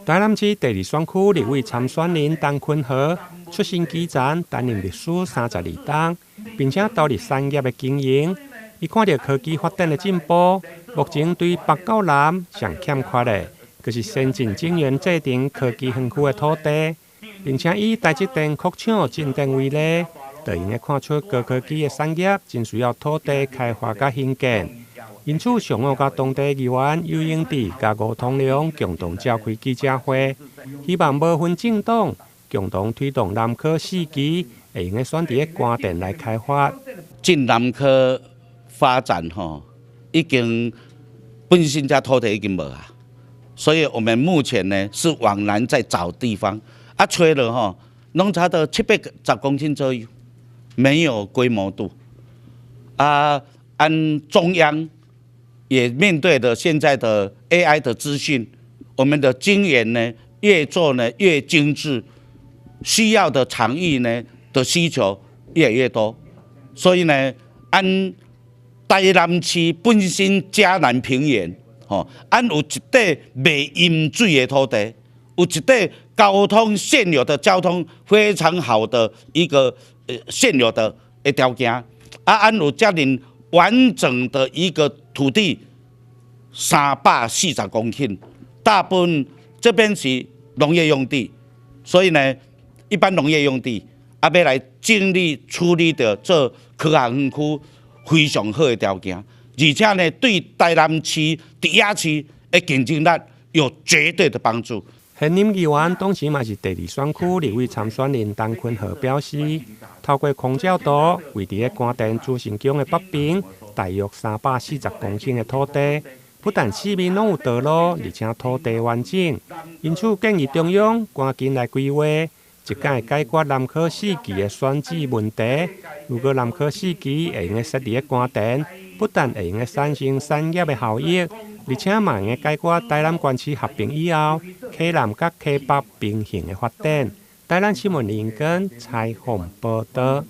台南市第二选区立委参选人陈坤和出身基层，担任历史32档，并且投入产业的经营。伊看到科技发展的进步，目前对北到南上欠缺的，就是先进晶圆制定科技园区的土地，并且以台积电扩厂进电为例，就用来看出高科技的产业真需要土地开发甲兴建。因此，上午甲当地议员游永志甲吴通良共同召开记者会，希望无分政党，共同推动南科4期，会用来选伫关电来开发。进南科发展已经本身这土地已经无啊，所以我们目前呢是往南在找地方，吹了拢差到710公顷左右，没有规模度。按中央也面对的现在的 AI 的资讯，我们的晶圆呢越做呢越精致，需要的场域呢的需求越来越多，所以呢按台南市本身嘉南平原，按有一块未淹水的土地，有一块交通现有的交通非常好的一个现有的条件，按有这样完整的一个土地340公顷，大部分这边是农业用地，所以呢，一般农业用地要来尽力处理的这科学园区非常好的条件，而且呢，对台南市第二区的竞争力有绝对的帮助。现任议员当时嘛是第2选区立委参选人陈坤和表示，透过空照图为伫关电朱成江的北边，大约340公顷的土地，不但四面拢有道路，而且土地完整，因此建议中央赶紧来规划，一概解决南科4期的选址问题。如果南科4期会用设伫关电，不但会用产生产业的效益，而且嘛用解决台南县市合并以后，溪南甲溪北平行的发展。台南新闻林根采访报道。